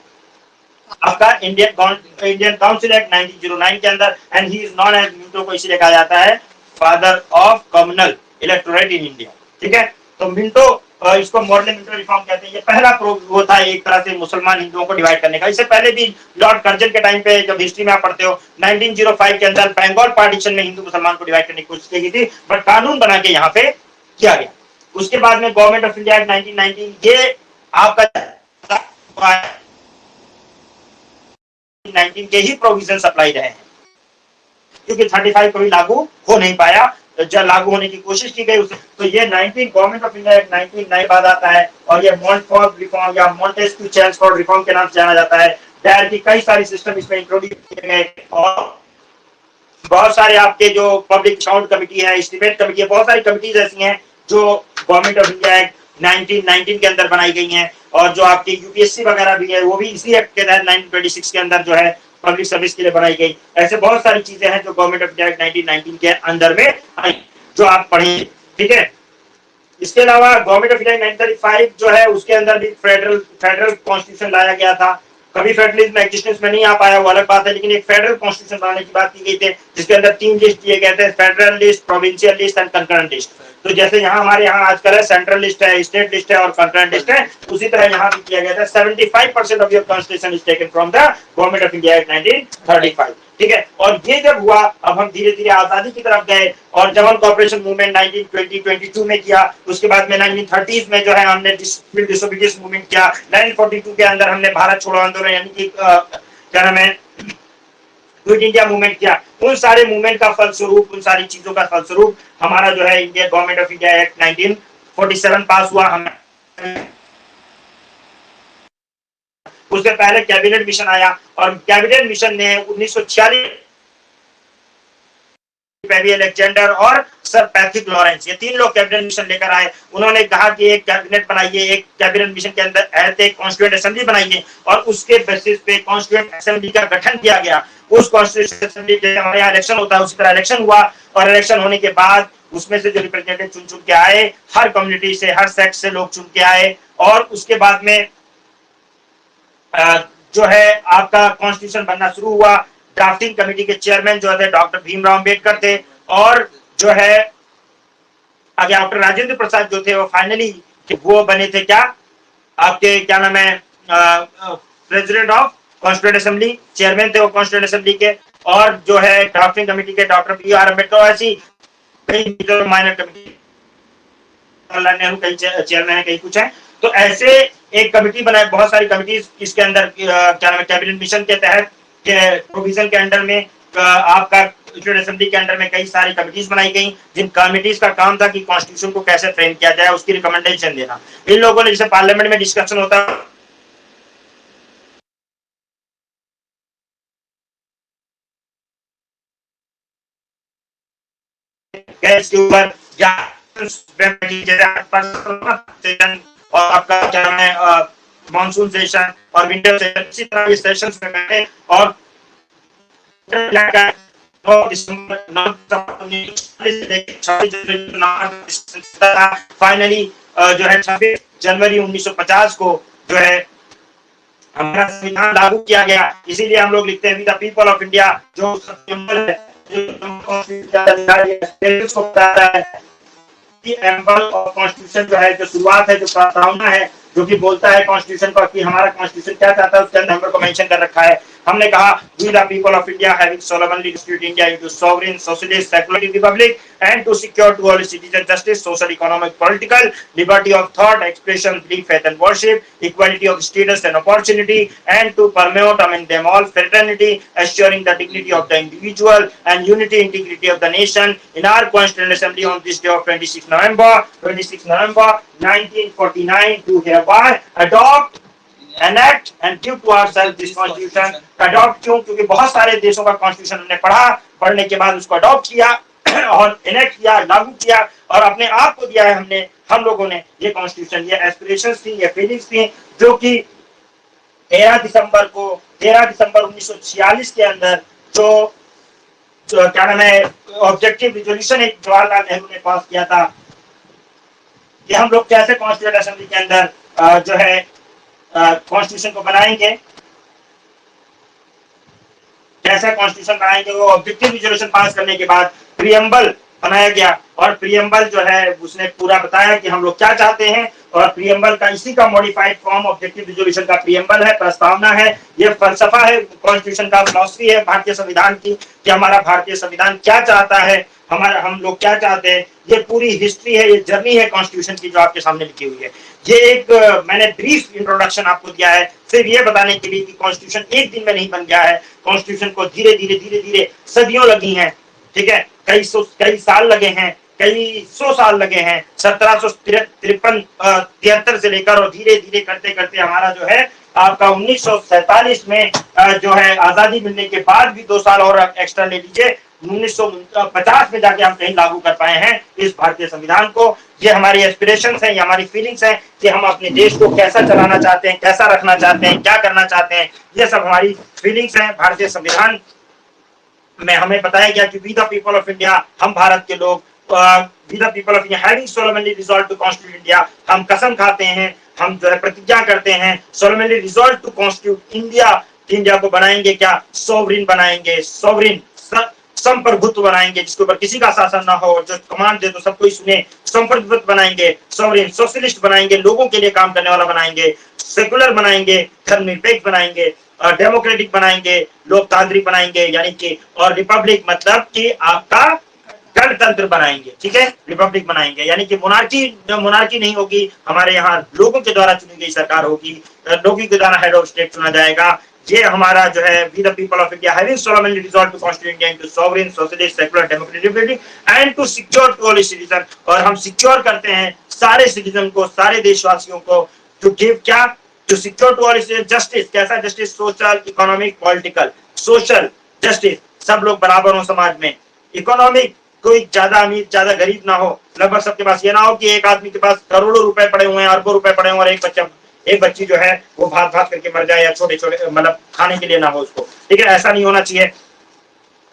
आपका इंडियन काउंसिल एक्ट 1909 के अंदर। And he is known as, Minto को इसलिए कहा जाता है father of communal electorate in India, ठीक है। तो मिंटो इसको मॉर्ले मिंटो रिफॉर्म कहते हैं। ये पहला वो था एक तरह से मुसलमान हिंदुओं को डिवाइड करने का। इससे पहले भी लॉर्ड कर्जन के टाइम पे जब हिस्ट्री में आप पढ़ते हो 1905 के अंदर बंगाल पार्टीशन में हिंदू मुसलमान को डिवाइड करने की कोशिश की गई थी, बट कानून बना के यहाँ पे किया गया। उसके बाद में गवर्नमेंट ऑफ इंडिया एक्ट 1919, ये आपका 19 के ही प्रोविजन अप्लाई रहे हैं, क्योंकि 35 कभी लागू हो नहीं पाया, जब लागू होने की कोशिश की गई तो ये 19 गवर्नमेंट ऑफ इंडिया एक्ट 19 बाद आता है, और ये मोंटफोर्ड रिफॉर्म या मोंटेस्क्यू चेम्सफोर्ड रिफॉर्म के नाम से जाना जाता है। डायर की कई सारी सिस्टम इसमें इंट्रोड्यूस किए गए, और बहुत सारे आपके जो पब्लिक अकाउंट कमेटी है, एस्टीमेट कमेटी है, बहुत सारी कमिटीज ऐसी हैं जो गवर्नमेंट ऑफ इंडिया एक्ट 1919 के अंदर बनाई गई हैं, और जो आपकी यूपीएससी वगैरह भी है वो भी इसी एक्ट के तहत 1926 के अंदर जो है पब्लिक सर्विस के लिए बनाई गई। ऐसे बहुत सारी चीजें हैं जो गवर्नमेंट ऑफ इंडिया एक्ट 1919 के अंदर में आई, जो आप पढ़ेंगे, ठीक है। इसके अलावा गवर्नमेंट ऑफ इंडिया 1935 जो है उसके अंदर भी फेडरल कॉन्स्टिट्यूशन लाया गया था। कभी फेडरलिज्म एग्जिस्टेंस में नहीं आ पाया, वो अलग बात है, लेकिन एक फेडरल कॉन्स्टिट्यूशन बनाने की बात की गई थी, जिसके अंदर 3 लिस्ट दिए गए थे, federal list, provincial list and concurrent list. तो जैसे यहाँ हमारे यहाँ आजकल है सेंट्रल लिस्ट है, स्टेट लिस्ट है और कंकरेंट लिस्ट है, उसी तरह यहाँ भी किया गया था। 75% of your constitution is taken from the government of India act 1935, ठीक है। और ये जब हुआ, अब हम धीरे धीरे आजादी की तरफ गए, और जब हम कॉर्पोरेशन मूवमेंट 1922 में किया, उसके बाद में 1930s में जो है हमने डिसोबीडियंस मूवमेंट किया, 1942 के अंदर हमने भारत छोड़ो आंदोलन यानी कि क्या नाम है क्विट इंडिया मूवमेंट किया। उन सारे मूवमेंट का फलस्वरूप, उन सारी चीजों का फलस्वरूप हमारा जो है India government of India act 1947 पास हुआ। हम उससे पहले कैबिनेट मिशन आया, और कैबिनेट मिशन ने 1946 अलेक्जेंडर और सर पैट्रिक लॉरेंस, ये 3 लोग कैबिनेट मिशन लेकर आए। उन्होंने कहा कि एक कैबिनेट बनाइए, एक कैबिनेट मिशन के अंदर एक कॉन्स्टिट्यूएंट असेंबली बनाइए, और उसके बेसिस पे कॉन्स्टिट्यूएंट असेंबली का गठन किया गया। उस कॉन्स्टिट्यूएंट असेंबली के हमारे यहाँ इलेक्शन होता है, उसी तरह इलेक्शन हुआ, और इलेक्शन होने के बाद उसमें से जो रिप्रेजेंटेटिव चुन के आए, हर कम्युनिटी से, हर सेक्ट से लोग चुन के आए, और उसके बाद में जो है आपका कॉन्स्टिट्यूशन बनना शुरू हुआ। ड्राफ्टिंग कमेटी के चेयरमैन जो थे डॉक्टर भीमराव अंबेडकर थे, और जो है आगे डॉक्टर राजेंद्र प्रसाद जो थे वो फाइनली वो बने थे क्या आपके क्या नाम है president of constituent assembly, chairman थे वो कॉन्स्टिट्यूएंट असेंबली के। और जो है ड्राफ्टिंग कमेटी के डॉक्टर बी.आर. अम्बेडकर, ऐसी कई माइनर कमेटी, नेहरू कई चेयरमैन है, कई कुछ है। तो ऐसे एक कमेटी बनाए, बहुत सारी कमिटीज इसके अंदर क्या नाम है कैबिनेट मिशन के तहत के प्रोविजन के अंडर में आपका असेंबली के अंडर में कई सारी कमिटीज बनाई गई, जिन कमिटीज का काम था कि कॉन्स्टिट्यूशन को कैसे फ्रेम किया जाए, उसकी रिकमेंडेशन देना। इन लोगों ने, जैसे पार्लियामेंट में डिस्कशन होता गैस के ऊपर या और आपका क्या है मानसून सेशन और विंटर सेशन, इसी तरह ये सेशंस में बैठे, और फाइनली जो है 26 जनवरी 1950 को जो है हमारा संविधान लागू किया गया। इसीलिए हम लोग लिखते हैं with the people of India, जो सिंबल है, कॉन्स्टिट्यूशन जो है, जो शुरुआत है, जो प्रस्तावना है, जो कि बोलता है कॉन्स्टिट्यूशन का कि हमारा कॉन्स्टिट्यूशन क्या चाहता है, उसके अंदर हमको मेंशन कर रखा है। हमने कहा we the people of India having solemnly constituted India into sovereign, socialist, secular republic, and to secure to all citizens justice, social, economic, political, liberty of thought, expression, belief, faith and worship, equality of status and opportunity, and to promote among them all fraternity, assuring the dignity of the individual and unity integrity of the nation. In our Constituent Assembly on this day of 26 November 1949 to hereby adopt enact and give to ourselves this constitution. Adopt क्यों? क्योंकि बहुत सारे देशों का constitution हमने पढ़ा, पढ़ने के बाद उसको अडॉप्ट किया और इनेक्ट किया, लागू किया, और अपने आप को दिया है हमने, हम लोगों ने ये कॉन्स्टिट्यूशन, ये एस्पिरेशंस थी, ये फीलिंग्स थी, जो कि 13 दिसंबर 1946 के अंदर जो क्या नाम है ऑब्जेक्टिव रिजोल्यूशन एक जवाहरलाल नेहरू ने पास किया था कि हम लोग कैसे कॉन्स्टिट्यूएंट असेंबली के अंदर जो है कॉन्स्टिट्यूशन को बनाएंगे, कैसा कॉन्स्टिट्यूशन बनाएंगे। वो ऑब्जेक्टिव रिजोल्यूशन पास करने के बाद प्रीएम्बल बनाया गया, और प्रीएम्बल जो है उसने पूरा बताया कि हम लोग क्या चाहते हैं, और प्रीएम्बल का इसी का मॉडिफाइड फॉर्म ऑब्जेक्टिव रिजोल्यूशन का प्रीएम्बल है, प्रस्तावना है, ये फलसफा है कॉन्स्टिट्यूशन का, फिलॉसफी है भारतीय संविधान की कि हमारा भारतीय संविधान क्या चाहता है, हम लोग क्या चाहते हैं, ये पूरी हिस्ट्री है, ये जर्नी है कॉन्स्टिट्यूशन की जो आपके सामने लिखी हुई है। ये एक मैंने ब्रीफ इंट्रोडक्शन आपको दिया है सिर्फ ये बताने के लिए कि कॉन्स्टिट्यूशन एक दिन में नहीं बन गया है, कॉन्स्टिट्यूशन को धीरे धीरे सदियों लगी हैं, ठीक है, कई साल लगे हैं, कई 100 साल लगे हैं, 1753 से लेकर, और धीरे धीरे करते करते हमारा जो है आपका 1947 में जो है आजादी मिलने के बाद भी 2 साल और एक्स्ट्रा ले लीजिए, 1950 में जाके हम कहीं लागू कर पाए हैं इस भारतीय संविधान को। ये हमारी एस्पिरेशंस हैं, ये हमारी फीलिंग्स हैं कि हम अपने देश को कैसा चलाना चाहते हैं, कैसा रखना चाहते हैं, क्या करना चाहते हैं, ये सब हमारी फीलिंग्स हैं। भारतीय संविधान में हमें बताया गया कि we the people of India, हम भारत के लोग, we the people of India having solemnly resolve to constitute India, हम कसम खाते हैं, हम जो है प्रतिज्ञा करते हैं, solemnly resolve to constitute India, India को बनाएंगे क्या, सोवरिन बनाएंगे, सोवरिन संप्रभुत्व बनाएंगे, जिसके ऊपर किसी का शासन ना हो, जो कमांड दे तो सब कोई सुने, संप्रभुत्व बनाएंगे, सोवरिन सोशलिस्ट बनाएंगे, लोगों के लिए काम करने वाला बनाएंगे, सेकुलर बनाएंगे, धर्मनिरपेक्ष बनाएंगे, डेमोक्रेटिक बनाएंगे, लोकतांत्रिक बनाएंगे, यानी कि, और रिपब्लिक मतलब कि आपका गणतंत्र बनाएंगे, ठीक है, रिपब्लिक बनाएंगे, यानी कि मोनार्की नहीं होगी, हमारे यहाँ लोगों के द्वारा चुनी गई सरकार होगी, लोगों के द्वारा हेड ऑफ स्टेट चुना जाएगा। ये हमारा जो है we the people of India having solemnly resolve to constitute India into sovereign socialist secular democratic and to secure to all citizen, और हम सिक्योर करते हैं सारे सिटीजन को, सारे देशवासियों को, टू गिव क्या, to secure to all justice, कैसा justice, social economic political, social justice, सब लोग बराबर हो समाज में, इकोनॉमिक कोई ज्यादा अमीर ज्यादा गरीब ना हो, लगभग सबके पास, ये ना हो कि एक आदमी के पास करोड़ों रुपए पड़े हुए हैं, अरबों रुपए पड़े हुए, और एक बच्ची जो है वो भाग भाग करके मर जाए, या छोटे छोटे मतलब खाने के लिए ना हो उसको, ठीक है, ऐसा नहीं होना चाहिए।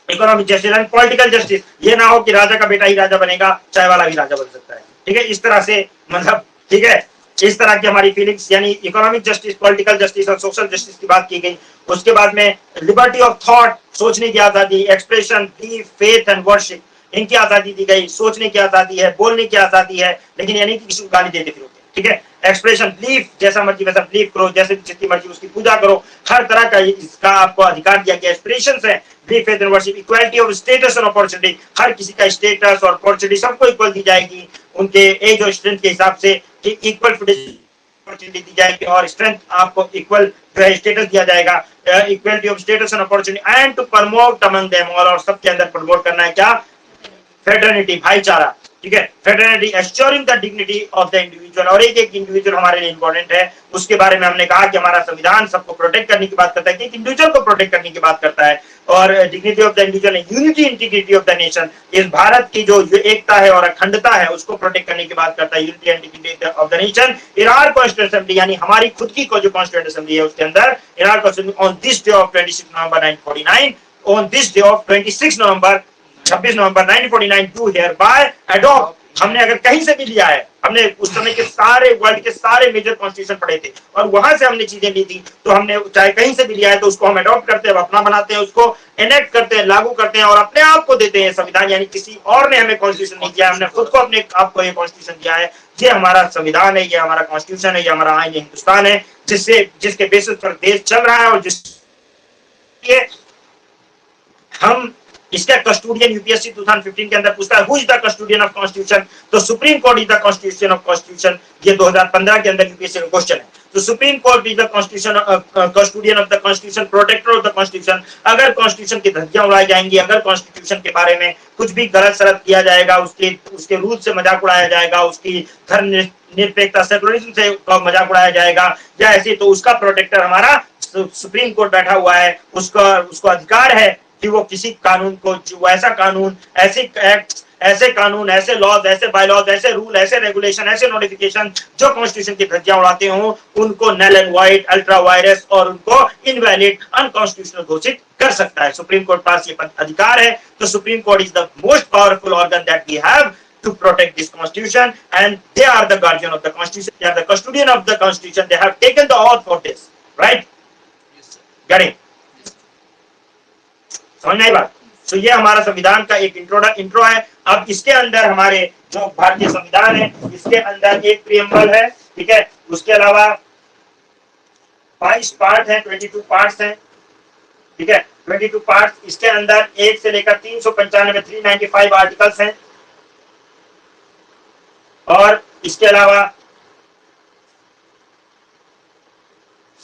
Economic justice and political justice, ये ना हो कि राजा का बेटा ही राजा बनेगा, चाय वाला भी राजा बन सकता है, ठीक है, इस तरह से मतलब, ठीक है, इस तरह की हमारी फीलिंग्स, यानी इकोनॉमिक जस्टिस, पॉलिटिकल जस्टिस और सोशल जस्टिस की बात की गई। उसके बाद में लिबर्टी ऑफ थॉट, सोचने की आजादी, expression, belief, faith and worship, इनकी आजादी दी गई, सोचने की आजादी है, बोलने की आजादी है, लेकिन यानी कि किसी को गाली देते फिरोगे, ठीक है, एक्सप्रेशन, बिलीफ, जैसा मर्जी वैसा बिलीफ करो, जैसे जितनी मर्जी उसकी पूजा करो, हर तरह का इसका आपको अधिकार दिया गया। एक्सप्रेशन है belief, faith and worship, equality of status और अपॉर्चुनिटी, हर किसी का स्टेटस और अपॉर्चुनिटी सबको इक्वल दी जाएगी, उनके एज और स्ट्रेंथ के हिसाब से इक्वल अपॉर्चुनिटी दी जाएगी, और स्ट्रेंथ आपको इक्वल जो है स्टेटस दिया जाएगा, equality of status and opportunity and to promote among them all, और सबके अंदर प्रमोट करना है क्या, फेडरलिटी, भाईचारा, ठीक है, fraternity assuring the dignity of the individual, और एक एक इंडिविजुअल हमारे लिए इंपॉर्टेंट है। उसके बारे में हमने कहा कि हमारा संविधान सबको प्रोटेक्ट करने की बात करता है, कि एक इंडिविजुअल को प्रोटेक्ट करने की बात करता है, और dignity of the individual, unity integrity of the nation, इस भारत की जो एकता है और अखंडता है उसको प्रोटेक्ट करने की बात करता है, unity and integrity of the nation in our constituent assembly, यानी हमारी खुद की जो कॉन्स्टिट्यूएंट असेंबली है उसके अंदर, in our constituent on this day of 26 November 1949, on this day of 26 November 1949 to hereby adopt, हमने अगर कहीं से भी लिया है, हमने उस समय के सारे वर्ल्ड के सारे मेजर कॉन्स्टिट्यूशन पढ़े थे और वहां से हमने चीजें ली थी, तो हमने चाहे कहीं से भी लिया है तो उसको हम अडॉप्ट करते हैं, अपना बनाते हैं, उसको एनेक्ट करते हैं, लागू करते हैं और अपने आप को देते हैं संविधान, यानी किसी और ने हमें कॉन्स्टिट्यूशन नहीं दिया, हमने खुद को अपने आप को ये कॉन्स्टिट्यूशन दिया है। ये हमारा संविधान है, ये हमारा कॉन्स्टिट्यूशन है, ये हमारा आइन हिंदुस्तान है, जिसके बेसिस पर देश चल रहा है, और जिसके हम इसका कस्टोडियन यूपीएससी 2015 के अंदर पूछता है, who is the custodian of constitution, तो supreme court is the constitution of constitution, ये 2015 के अंदर यूपीएससी का क्वेश्चन है। तो supreme court is the constitution custodian of the constitution, protector of the constitution. अगर कॉन्स्टिट्यूशन की धज्जियां उड़ाई जाएंगी, अगर कॉन्स्टिट्यूशन के बारे में कुछ भी गलत सलत किया जाएगा, उसके रूल से मजाक उड़ाया जाएगा, उसकी धर्म निरपेक्षता सेकुलरिज्म से मजाक उड़ाया जाएगा, या ऐसे, तो उसका प्रोटेक्टर हमारा सुप्रीम कोर्ट बैठा हुआ है, उसको अधिकार है कि वो किसी कानून को, जो ऐसा कानून, ऐसे एक्ट, ऐसे कानून, ऐसे लॉज, ऐसे बायलॉज, ऐसे रूल, ऐसे रेगुलेशन, ऐसे नोटिफिकेशन जो कॉन्स्टिट्यूशन की धज्जियां उड़ाते हो, उनको null and void, ultra vires और उनको इनवैलिड, अनकॉन्स्टिट्यूशनल घोषित कर सकता है। सुप्रीम कोर्ट पास ये अधिकार है। तो supreme court is the most powerful organ that we have to protect this constitution, and they are the guardian of the constitution, they are the custodian of the constitution, they have taken the oath for this, right? Yes sir. Got it? समझ में आई बात? तो ये हमारा संविधान का एक intro है। अब इसके अंदर हमारे जो भारतीय संविधान है, इसके अंदर एक प्रीएम्बल है, ठीक है, उसके अलावा 22 पार्ट है, 22 पार्ट्स हैं, ठीक है, 22 पार्ट्स। इसके अंदर 1 से लेकर 395 395 आर्टिकल्स हैं और इसके अलावा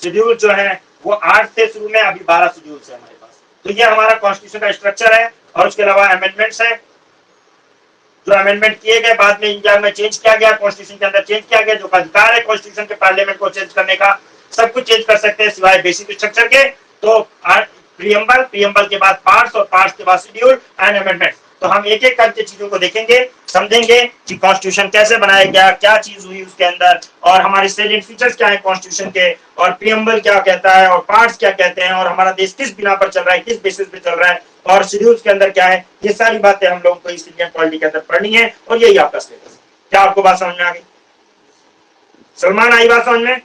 शेड्यूल जो है वो 8 से शुरू में अभी 12 शेड्यूल्स है हमारे पास। तो ये हमारा कॉन्स्टिट्यूशन का स्ट्रक्चर है और उसके अलावा अमेंडमेंट्स है जो अमेंडमेंट किए गए बाद में इंडिया में चेंज किया गया, कॉन्स्टिट्यूशन के अंदर चेंज किया गया, जो अधिकार है कॉन्स्टिट्यूशन के पार्लियामेंट को चेंज करने का, सब कुछ चेंज कर सकते हैं सिवाय बेसिक स्ट्रक्चर के। तो प्रीएम्बल, प्रीएम्बल के बाद पार्ट्स और पार्ट्स के बाद शेड्यूल एंड अमेंडमेंट। तो हम एक एक करके चीजों को देखेंगे, समझेंगे कि कॉन्स्टिट्यूशन कैसे बनाया गया, क्या चीज हुई उसके अंदर, और हमारे सैलिएंट फीचर्स क्या है कॉन्स्टिट्यूशन के, और प्रीएम्बल क्या कहता है और पार्ट्स क्या कहते हैं, और हमारा देश किस बिना पर चल रहा है, किस बेसिस पे चल रहा है, और शेड्यूल्स के अंदर क्या है। ये सारी बातें हम लोगों को इस इंडियन पॉलिटी के अंदर पढ़नी है और यही आपका सिलेबस है। क्या आपको बात समझ में आ गई? सलमान, आई बात समझ में?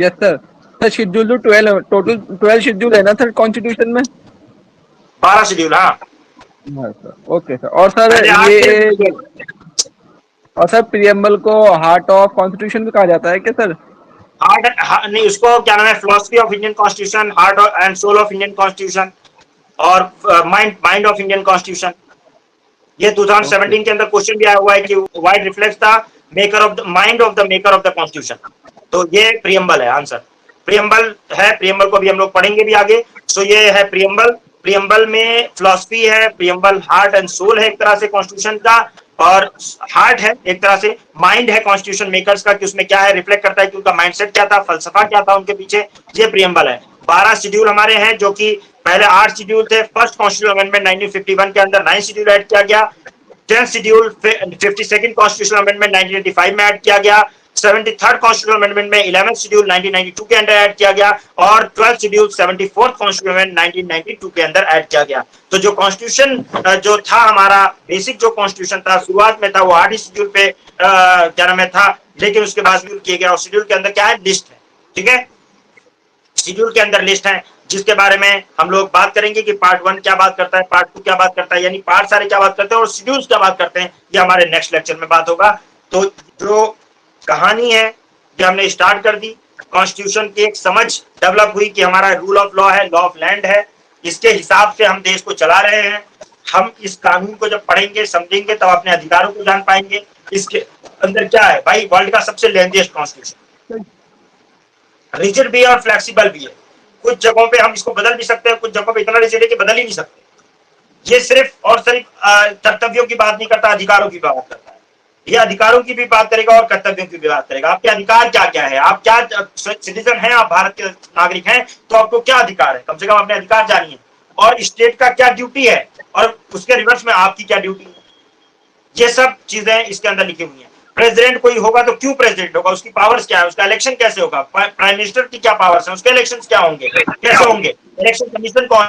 Yes sir. सर शेड्यूल तो 12 टोटल 12 शेड्यूल है ना सर कॉन्स्टिट्यूशन में? 12 शेड्यूल। हाँ सर, ओके सर। और सर ये और सर प्रीएम्बल को हार्ट ऑफ कॉन्स्टिट्यूशन भी कहा जाता है क्या सर? हार्ट नहीं, उसको क्या नाम है, philosophy of Indian constitution, heart and soul of Indian constitution, और माइंड ऑफ इंडियन कॉन्स्टिट्यूशन। ये 2017 के अंदर क्वेश्चन भी आया हुआ है कि what reflects the maker of the mind of the maker of the constitution. तो ये प्रीएम्बल है आंसर। प्रीएम्बल है, प्रीएम्बल को भी हम लोग पढ़ेंगे भी आगे। सो ये है प्रीएम्बल। प्रीएम्बल में फिलोसफी है, प्रीएम्बल हार्ट एंड सोल है एक तरह से कॉन्स्टिट्यूशन का, और हार्ट है एक तरह से, माइंड है कॉन्स्टिट्यूशन मेकर्स का कि उसमें क्या है, रिफ्लेक्ट करता है कि उनका माइंडसेट क्या था, फलसफा क्या था उनके पीछे। ये प्रीएम्बल है। 12 शेड्यूल हमारे हैं, जो कि पहले 8 शेड्यूल थे। फर्स्ट कॉन्स्टिट्यूशन अमेंडमेंट 1951 के अंदर 9 शेड्यूल ऐड किया गया। 10th schedule 52nd constitution amendment 1985 में ऐड किया गया। 73rd कॉन्स्टिट्यूशन अमेंडमेंट में 11th शेड्यूल 1992 के अंदर ऐड किया गया, और 12th schedule 74th constitution amendment 1992 के अंदर ऐड किया गया। तो जो कॉन्स्टिट्यूशन जो था हमारा बेसिक जो कॉन्स्टिट्यूशन था शुरुआत में था वो 8 शेड्यूल पे क्या नाम है था, लेकिन उसके बाद शेड्यूल किया गया, और शेड्यूल के अंदर क्या है, लिस्ट है। ठीक है, शेड्यूल के अंदर लिस्ट है जिसके बारे में हम लोग बात करेंगे कि पार्ट 1 क्या बात करता है, पार्ट 2 क्या बात करता है, यानी पार्ट सारे क्या बात करते हैं और शेड्यूल्स क्या बात करते हैं, ये हमारे नेक्स्ट लेक्चर में बात होगा। तो जो कहानी है कि हमने स्टार्ट कर दी, कॉन्स्टिट्यूशन की एक समझ डेवलप हुई कि हमारा रूल ऑफ लॉ है, लॉ ऑफ लैंड है, इसके हिसाब से हम देश को चला रहे हैं। हम इस कानून को जब पढ़ेंगे समझेंगे तब अपने अधिकारों को जान पाएंगे। इसके अंदर क्या है भाई, वर्ल्ड का सबसे लेंथीएस्ट कॉन्स्टिट्यूशन, रिजिड भी है और फ्लेक्सिबल भी है। कुछ जगहों पे हम इसको बदल भी सकते हैं, कुछ जगहों पे इतना रिजिड है कि बदल ही नहीं सकते। ये सिर्फ और सिर्फ कर्तव्यों की बात नहीं करता, अधिकारों की बात करता है। ये अधिकारों की भी बात करेगा और कर्तव्यों की भी बात करेगा। आपके अधिकार क्या क्या है, आप क्या सिटीजन हैं, आप भारत के नागरिक हैं, तो आपको क्या अधिकार है, कम से कम अपने अधिकार जानिए, और स्टेट का क्या ड्यूटी है, और उसके रिवर्स में आपकी क्या ड्यूटी है। ये सब चीजें इसके अंदर लिखी हुई है। प्रेसिडेंट कोई होगा तो क्यों प्रेसिडेंट होगा, उसकी पावर्स क्या है, उसका इलेक्शन कैसे होगा, प्राइम मिनिस्टर की क्या पावर्स है, उसके इलेक्शन क्या होंगे, कैसे होंगे, इलेक्शन कमीशन कौन